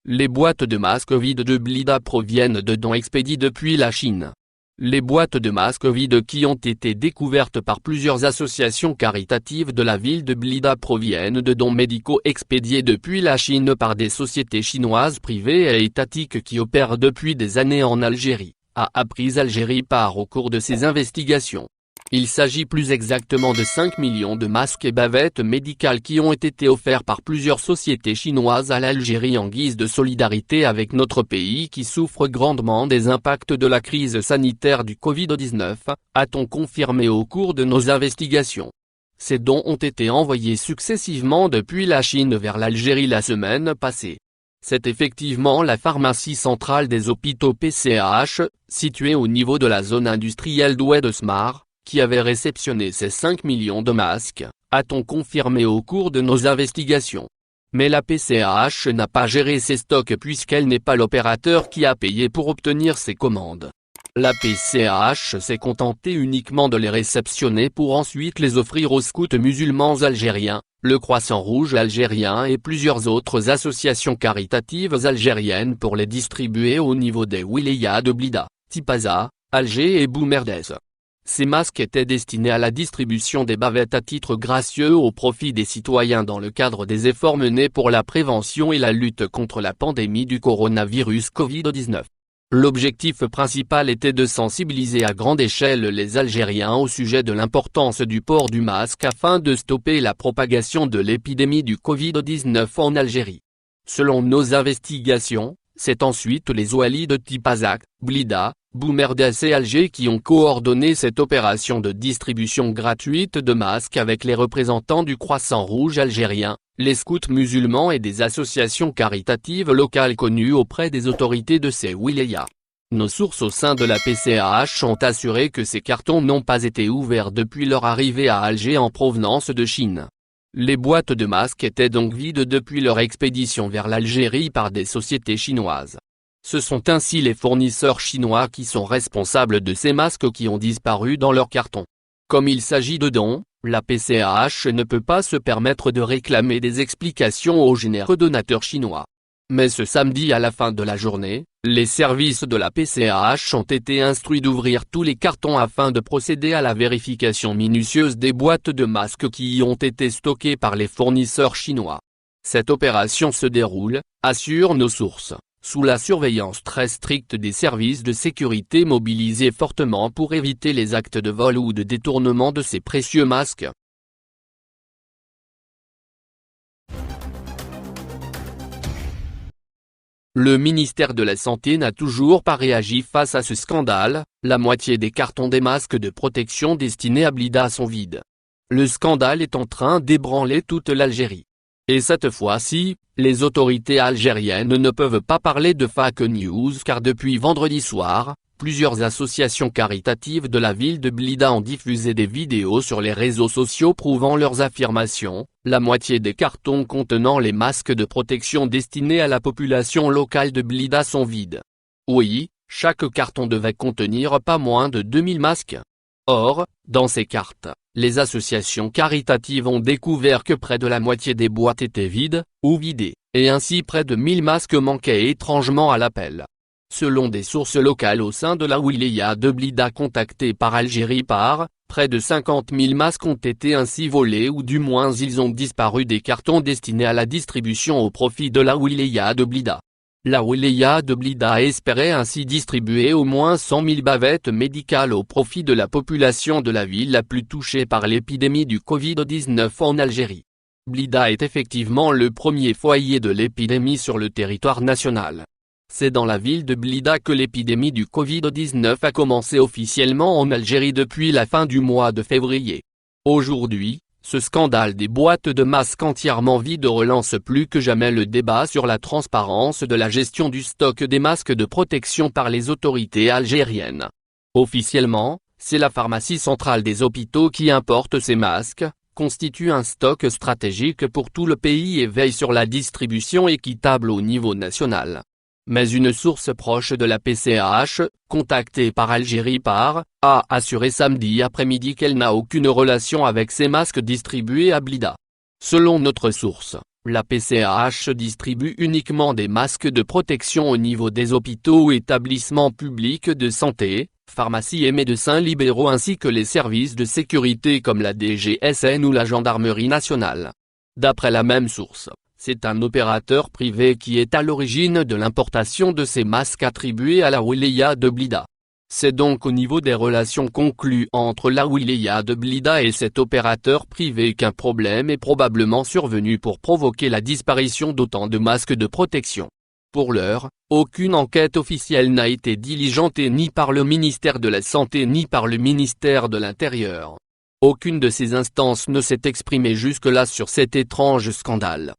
Les boîtes de masques vides de Blida proviennent de dons expédiés depuis la Chine. Les boîtes de masques vides qui ont été découvertes par plusieurs associations caritatives de la ville de Blida proviennent de dons médicaux expédiés depuis la Chine par des sociétés chinoises privées et étatiques qui opèrent depuis des années en Algérie, a appris Algérie Par au cours de ses investigations. Il s'agit plus exactement de 5 millions de masques et bavettes médicales qui ont été offerts par plusieurs sociétés chinoises à l'Algérie en guise de solidarité avec notre pays qui souffre grandement des impacts de la crise sanitaire du Covid-19, a-t-on confirmé au cours de nos investigations. Ces dons ont été envoyés successivement depuis la Chine vers l'Algérie la semaine passée. C'est effectivement la pharmacie centrale des hôpitaux PCH, située au niveau de la zone industrielle d'Oued Smar, qui avait réceptionné ces 5 millions de masques, a-t-on confirmé au cours de nos investigations. Mais la PCH n'a pas géré ses stocks puisqu'elle n'est pas l'opérateur qui a payé pour obtenir ces commandes. La PCH s'est contentée uniquement de les réceptionner pour ensuite les offrir aux scouts musulmans algériens, le Croissant Rouge algérien et plusieurs autres associations caritatives algériennes pour les distribuer au niveau des wilayas de Blida, Tipaza, Alger et Boumerdès. Ces masques étaient destinés à la distribution des bavettes à titre gracieux au profit des citoyens dans le cadre des efforts menés pour la prévention et la lutte contre la pandémie du coronavirus Covid-19. L'objectif principal était de sensibiliser à grande échelle les Algériens au sujet de l'importance du port du masque afin de stopper la propagation de l'épidémie du Covid-19 en Algérie. Selon nos investigations, c'est ensuite les oualis de Tipazac, Blida, Boumerdès et Alger qui ont coordonné cette opération de distribution gratuite de masques avec les représentants du Croissant Rouge algérien, les scouts musulmans et des associations caritatives locales connues auprès des autorités de ces wilayas. Nos sources au sein de la PCH ont assuré que ces cartons n'ont pas été ouverts depuis leur arrivée à Alger en provenance de Chine. Les boîtes de masques étaient donc vides depuis leur expédition vers l'Algérie par des sociétés chinoises. Ce sont ainsi les fournisseurs chinois qui sont responsables de ces masques qui ont disparu dans leurs cartons. Comme il s'agit de dons, la PCH ne peut pas se permettre de réclamer des explications aux généreux donateurs chinois. Mais ce samedi à la fin de la journée, les services de la PCH ont été instruits d'ouvrir tous les cartons afin de procéder à la vérification minutieuse des boîtes de masques qui y ont été stockées par les fournisseurs chinois. Cette opération se déroule, assurent nos sources, sous la surveillance très stricte des services de sécurité mobilisés fortement pour éviter les actes de vol ou de détournement de ces précieux masques. Le ministère de la Santé n'a toujours pas réagi face à ce scandale, la moitié des cartons des masques de protection destinés à Blida sont vides. Le scandale est en train d'ébranler toute l'Algérie. Et cette fois-ci, les autorités algériennes ne peuvent pas parler de fake news car depuis vendredi soir, plusieurs associations caritatives de la ville de Blida ont diffusé des vidéos sur les réseaux sociaux prouvant leurs affirmations. La moitié des cartons contenant les masques de protection destinés à la population locale de Blida sont vides. Oui, chaque carton devait contenir pas moins de 2000 masques. Or, dans ces cartes, les associations caritatives ont découvert que près de la moitié des boîtes étaient vides, ou vidées, et ainsi près de 1000 masques manquaient étrangement à l'appel. Selon des sources locales au sein de la wilaya de Blida contactées par Algérie Par, près de 50 000 masques ont été ainsi volés ou du moins ils ont disparu des cartons destinés à la distribution au profit de la wilaya de Blida. La wilaya de Blida espérait ainsi distribuer au moins 100 000 bavettes médicales au profit de la population de la ville la plus touchée par l'épidémie du Covid-19 en Algérie. Blida est effectivement le premier foyer de l'épidémie sur le territoire national. C'est dans la ville de Blida que l'épidémie du Covid-19 a commencé officiellement en Algérie depuis la fin du mois de février. Aujourd'hui, ce scandale des boîtes de masques entièrement vides relance plus que jamais le débat sur la transparence de la gestion du stock des masques de protection par les autorités algériennes. Officiellement, c'est la pharmacie centrale des hôpitaux qui importe ces masques, constitue un stock stratégique pour tout le pays et veille sur la distribution équitable au niveau national. Mais une source proche de la PCH, contactée par Algérie Par, a assuré samedi après-midi qu'elle n'a aucune relation avec ces masques distribués à Blida. Selon notre source, La PCAH distribue uniquement des masques de protection au niveau des hôpitaux ou établissements publics de santé, pharmacies et médecins libéraux ainsi que les services de sécurité comme la DGSN ou la Gendarmerie nationale. D'après la même source, c'est un opérateur privé qui est à l'origine de l'importation de ces masques attribués à la wilaya de Blida. C'est donc au niveau des relations conclues entre la wilaya de Blida et cet opérateur privé qu'un problème est probablement survenu pour provoquer la disparition d'autant de masques de protection. Pour l'heure, aucune enquête officielle n'a été diligentée ni par le ministère de la Santé ni par le ministère de l'Intérieur. Aucune de ces instances ne s'est exprimée jusque-là sur cet étrange scandale.